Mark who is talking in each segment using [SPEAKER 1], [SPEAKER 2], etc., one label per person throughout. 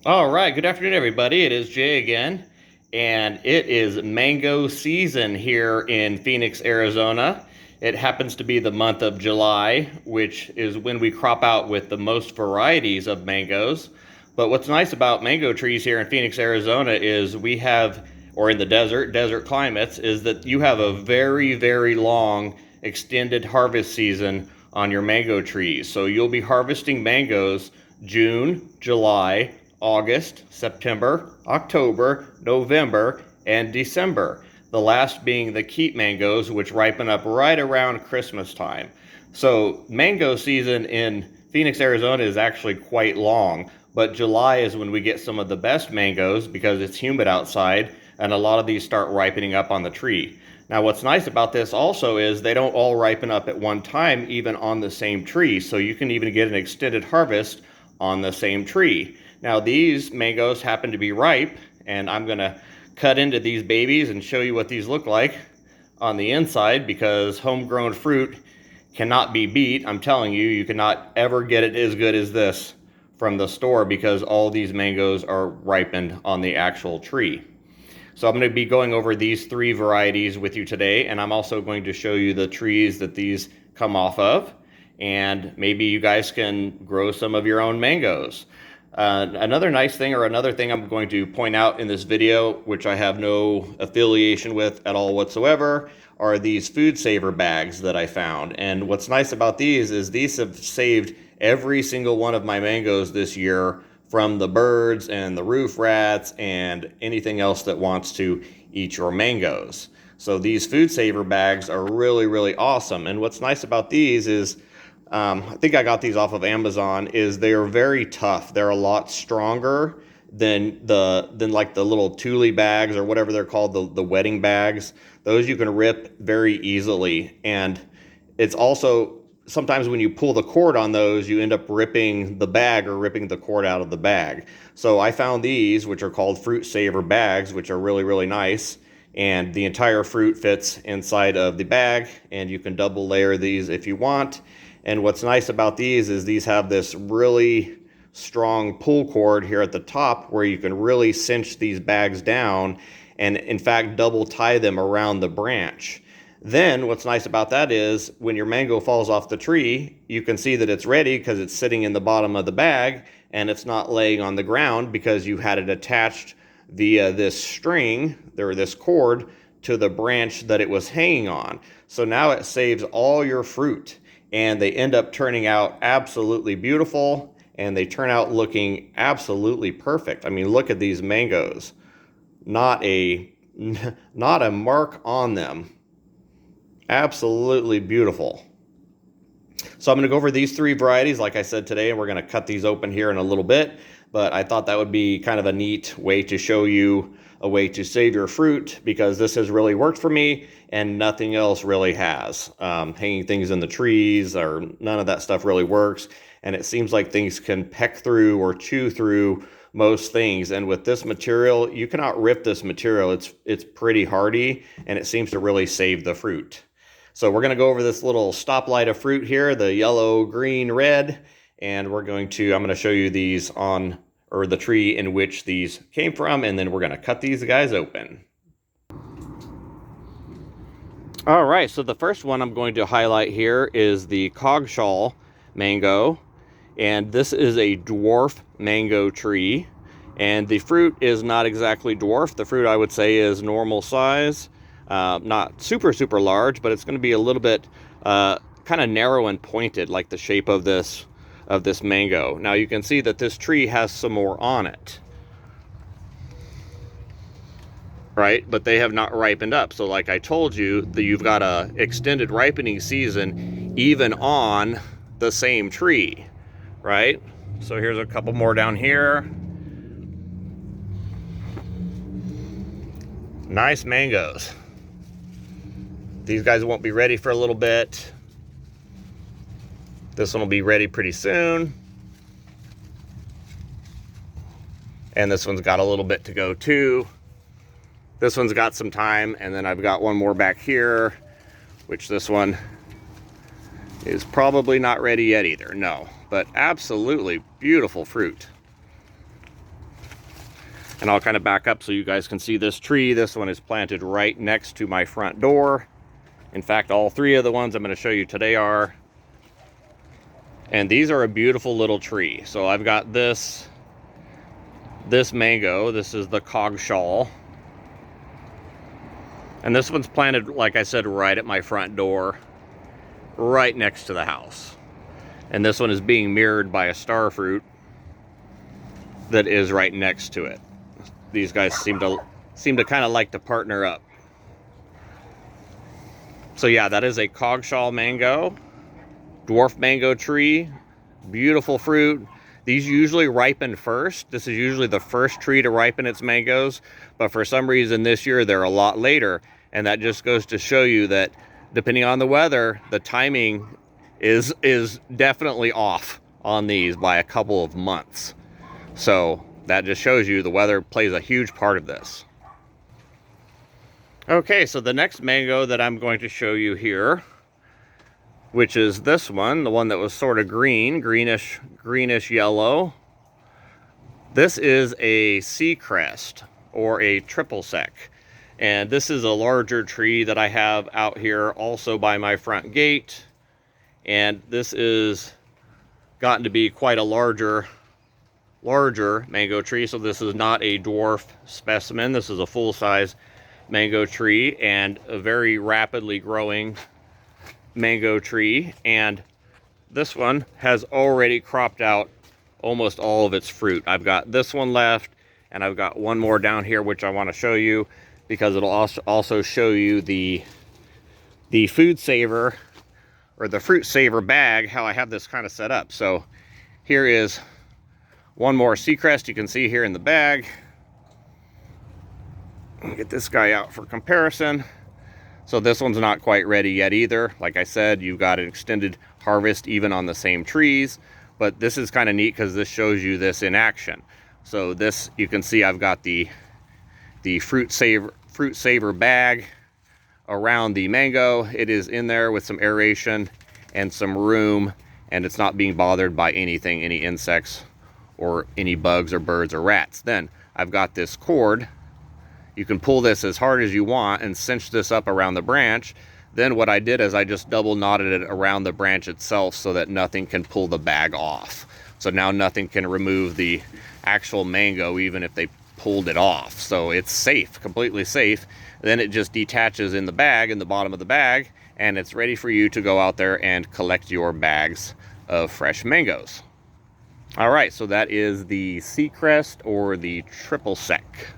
[SPEAKER 1] All right, good afternoon, everybody. It is Jay again, and it is mango season here in Phoenix, Arizona. It happens to be the month of July, which is when we crop out with the most varieties of mangoes. But what's nice about mango trees here in Phoenix, Arizona is we have, or in the desert climates, is that you have a very, very long extended harvest season on your mango trees. So you'll be harvesting mangoes June, July, August, September, October, November, and December. The last being the keep mangoes, which ripen up right around Christmas time. So mango season in Phoenix, Arizona is actually quite long, but July is when we get some of the best mangoes because it's humid outside and a lot of these start ripening up on the tree. Now what's nice about this also is they don't all ripen up at one time, even on the same tree. So you can even get an extended harvest on the same tree. Now these mangoes happen to be ripe, and I'm gonna cut into these babies and show you what these look like on the inside, because homegrown fruit cannot be beat. I'm telling you, you cannot ever get it as good as this from the store because all these mangoes are ripened on the actual tree. So I'm going to be going over these three varieties with you today, and I'm also going to show you the trees that these come off of, and maybe you guys can grow some of your own mangoes. Another nice thing, or another thing I'm going to point out in this video, which I have no affiliation with at all whatsoever, are these food saver bags that I found. And what's nice about these is these have saved every single one of my mangoes this year from the birds and the roof rats and anything else that wants to eat your mangoes. So these food saver bags are really, really awesome. And what's nice about these is, I think I got these off of Amazon, is they are very tough. They're a lot stronger than like the little Thule bags or whatever they're called, the wedding bags. Those you can rip very easily. And it's also, sometimes when you pull the cord on those, you end up ripping the bag or ripping the cord out of the bag. So I found these, which are called fruit saver bags, which are really, really nice. And the entire fruit fits inside of the bag, and you can double layer these if you want. And what's nice about these is these have this really strong pull cord here at the top where you can really cinch these bags down and in fact double tie them around the branch. Then what's nice about that is when your mango falls off the tree, you can see that it's ready because it's sitting in the bottom of the bag and it's not laying on the ground because you had it attached via this string or this cord to the branch that it was hanging on. So now it saves all your fruit, and they end up turning out absolutely beautiful, and they turn out looking absolutely perfect. I mean, look at these mangoes. Not a mark on them. Absolutely beautiful. So I'm going to go over these three varieties, like I said today, and we're going to cut these open here in a little bit. But I thought that would be kind of a neat way to show you a way to save your fruit, because this has really worked for me and nothing else really has. Hanging things in the trees or none of that stuff really works. And it seems like things can peck through or chew through most things. And with this material, you cannot rip this material. It's pretty hardy, and it seems to really save the fruit. So we're going to go over this little stoplight of fruit here, the yellow, green, red, and I'm going to show you these on, or the tree in which these came from, and then we're going to cut these guys open. All right, so the first one I'm going to highlight here is the Cogshall mango, and this is a dwarf mango tree, and the fruit is not exactly dwarf. The fruit, I would say, is normal size. Not super, super large, but it's going to be a little bit kind of narrow and pointed, like the shape of this mango. Now you can see that this tree has some more on it, right? But they have not ripened up. So like I told you, that you've got a extended ripening season even on the same tree, right? So here's a couple more down here. Nice mangoes. These guys won't be ready for a little bit. This one will be ready pretty soon. And this one's got a little bit to go too. This one's got some time, and then I've got one more back here, which this one is probably not ready yet either. No, but absolutely beautiful fruit. And I'll kind of back up so you guys can see this tree. This one is planted right next to my front door. In fact, all three of the ones I'm going to show you today are. And these are a beautiful little tree. So I've got this mango. This is the Cogshall. And this one's planted, like I said, right at my front door, right next to the house. And this one is being mirrored by a star fruit that is right next to it. These guys seem to kind of like to partner up. So yeah, that is a Cogshall mango, dwarf mango tree, beautiful fruit. These usually ripen first. This is usually the first tree to ripen its mangoes, but for some reason this year they're a lot later, and that just goes to show you that depending on the weather, the timing is definitely off on these by a couple of months. So that just shows you the weather plays a huge part of this. Okay, so the next mango that I'm going to show you here, which is this one, the one that was sort of greenish yellow. This is a Seacrest, or a triple sec. And this is a larger tree that I have out here also by my front gate. And this is gotten to be quite a larger mango tree. So this is not a dwarf specimen. This is a full-size mango tree and a very rapidly growing mango tree. And this one has already cropped out almost all of its fruit. I've got this one left, and I've got one more down here which I want to show you because it'll also show you the food saver or the fruit saver bag, how I have this kind of set up. So here is one more Seacrest you can see here in the bag. I'll get this guy out for comparison. So this one's not quite ready yet either. Like I said, you've got an extended harvest even on the same trees, but this is kind of neat because this shows you this in action. So this, you can see I've got the fruit saver bag around the mango. It is in there with some aeration and some room, and it's not being bothered by anything, any insects or any bugs or birds or rats. Then I've got this cord. You can pull this as hard as you want and cinch this up around the branch. Then what I did is I just double knotted it around the branch itself so that nothing can pull the bag off. So now nothing can remove the actual mango even if they pulled it off. So it's safe, completely safe. Then it just detaches in the bag, in the bottom of the bag, and it's ready for you to go out there and collect your bags of fresh mangoes. All right, so that is the Seacrest or the triple sec.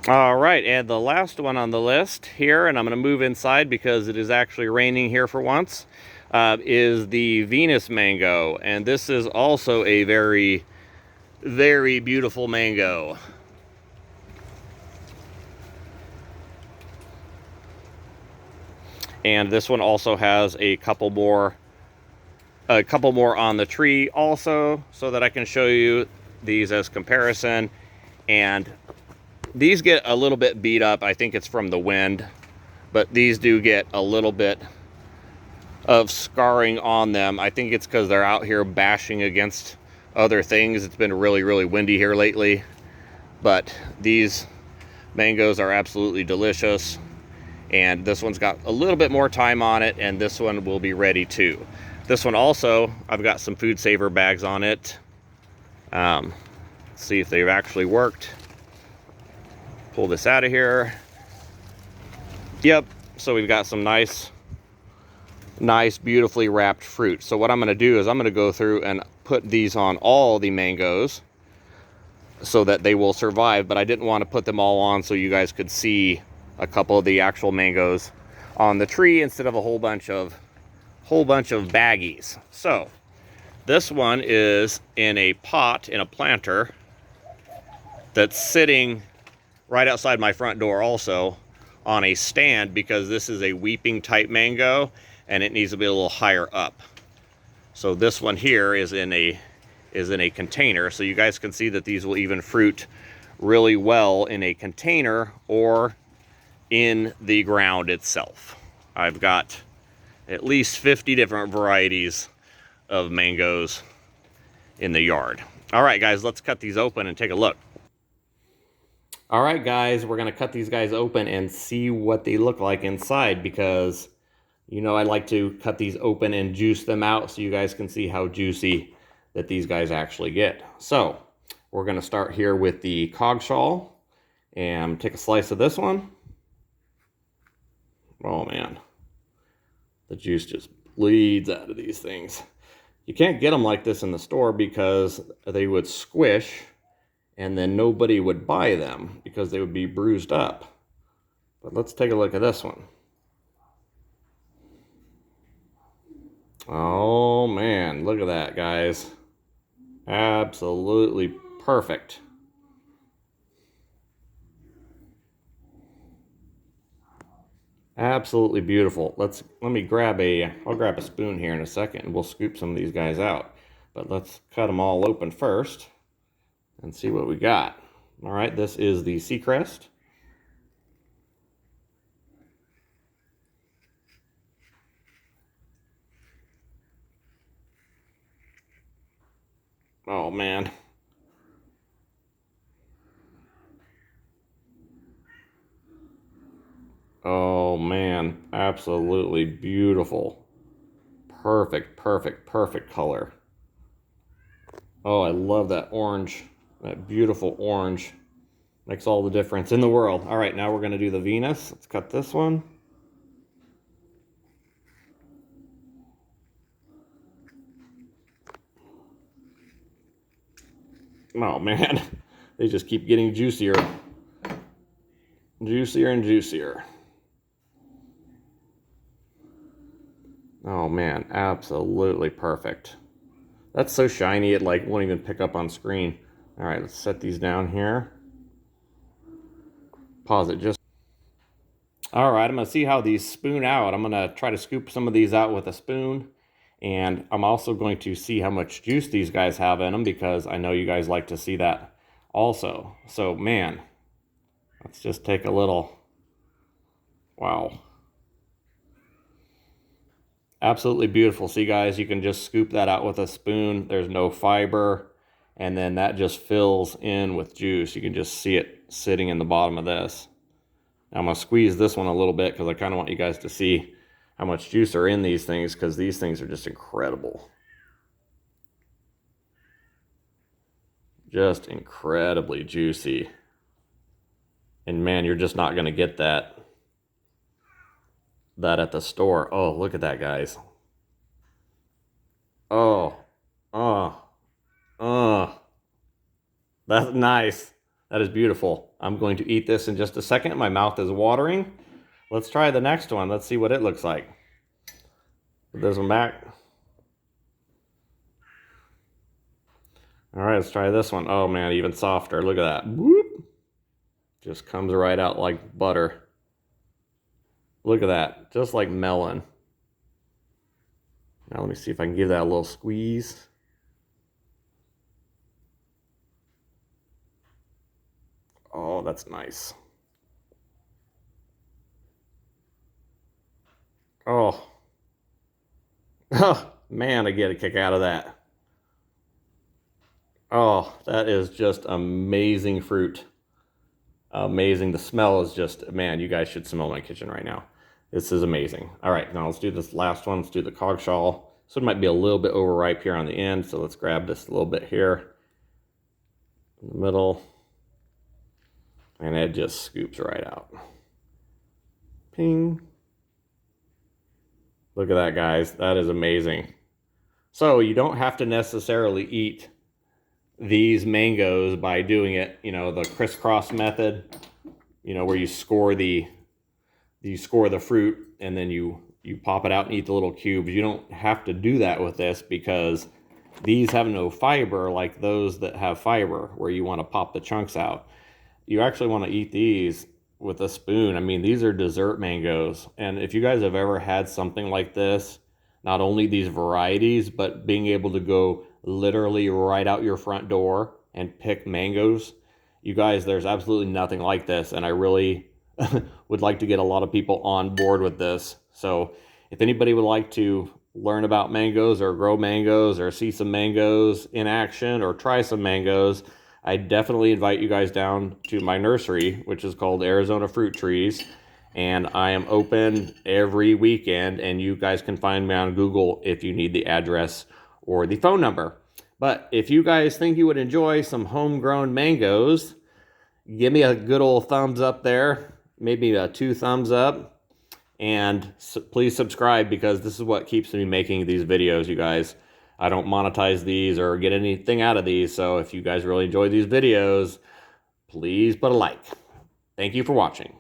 [SPEAKER 1] All right, and the last one on the list here, and I'm going to move inside because it is actually raining here for once, is the Venus mango. And this is also a very, very beautiful mango. And this one also has a couple more on the tree also, so that I can show you these as comparison. And these get a little bit beat up. I think it's from the wind, but these do get a little bit of scarring on them. I think it's because they're out here bashing against other things. It's been really, really windy here lately, but these mangoes are absolutely delicious. And this one's got a little bit more time on it, and this one will be ready too. This one also, I've got some food saver bags on it. Let's see if they've actually worked. Pull this out of here. Yep, so we've got some nice beautifully wrapped fruit. So what I'm going to do is I'm going to go through and put these on all the mangoes so that they will survive, but I didn't want to put them all on so you guys could see a couple of the actual mangoes on the tree instead of a whole bunch of baggies. So this one is in a pot in a planter that's sitting right outside my front door also on a stand because this is a weeping type mango and it needs to be a little higher up. So this one here is in a container, so you guys can see that these will even fruit really well in a container or in the ground itself. I've got at least 50 different varieties of mangoes in the yard. All right, guys, let's cut these open and take a look. All right, guys, we're going to cut these guys open and see what they look like inside because, you know, I like to cut these open and juice them out so you guys can see how juicy that these guys actually get. So we're going to start here with the Cogshall and take a slice of this one. Oh, man. The juice just bleeds out of these things. You can't get them like this in the store because they would squish and then nobody would buy them because they would be bruised up. But let's take a look at this one. Oh man, look at that, guys. Absolutely perfect. Absolutely beautiful. Let me grab I'll grab a spoon here in a second and we'll scoop some of these guys out. But let's cut them all open first and see what we got. All right, this is the Seacrest. Oh man. Oh man, absolutely beautiful. Perfect, perfect, perfect color. Oh, I love that orange, that beautiful orange. Makes all the difference in the world. All right, now we're going to do the Venus. Let's cut this one. Oh man, they just keep getting juicier. Juicier and juicier. Oh man, absolutely perfect. That's so shiny it like won't even pick up on screen. All right, let's set these down here. Pause it just. All right, I'm gonna see how these spoon out. I'm gonna try to scoop some of these out with a spoon. And I'm also going to see how much juice these guys have in them because I know you guys like to see that also. So man, let's just take a little. Wow. Absolutely beautiful. See guys, you can just scoop that out with a spoon. There's no fiber. And then that just fills in with juice. You can just see it sitting in the bottom of this. Now I'm going to squeeze this one a little bit because I kind of want you guys to see how much juice are in these things because these things are just incredible. Just incredibly juicy. And man, you're just not going to get that at the store. Oh, look at that, guys. Oh, that's nice. That is beautiful. I'm going to eat this in just a second. My mouth is watering. Let's try the next one. Let's see what it looks like. Put this one back. All right, let's try this one. Oh man, even softer. Look at that. Whoop. Just comes right out like butter. Look at that, just like melon. Now let me see if I can give that a little squeeze. Oh, that's nice. Oh. Oh, man, I get a kick out of that. Oh, that is just amazing fruit. Amazing. The smell is just, man, you guys should smell my kitchen right now. This is amazing. All right, now let's do this last one. Let's do the Cogshall. So it might be a little bit overripe here on the end. So let's grab this a little bit here in the middle. And it just scoops right out. Ping. Look at that, guys. That is amazing. So you don't have to necessarily eat these mangoes by doing it, you know, the crisscross method, you know, where you score the fruit and then you pop it out and eat the little cubes. You don't have to do that with this because these have no fiber like those that have fiber where you want to pop the chunks out. You actually want to eat these with a spoon. I mean, these are dessert mangoes. And if you guys have ever had something like this, not only these varieties, but being able to go literally right out your front door and pick mangoes, you guys, there's absolutely nothing like this. And I really would like to get a lot of people on board with this. So if anybody would like to learn about mangoes or grow mangoes or see some mangoes in action or try some mangoes, I definitely invite you guys down to my nursery, which is called Arizona Fruit Trees. And I am open every weekend, and you guys can find me on Google if you need the address or the phone number. But if you guys think you would enjoy some homegrown mangoes, give me a good old thumbs up there, maybe 2 thumbs up. And please subscribe, because this is what keeps me making these videos, you guys. I don't monetize these or get anything out of these, so if you guys really enjoy these videos, please put a like. Thank you for watching.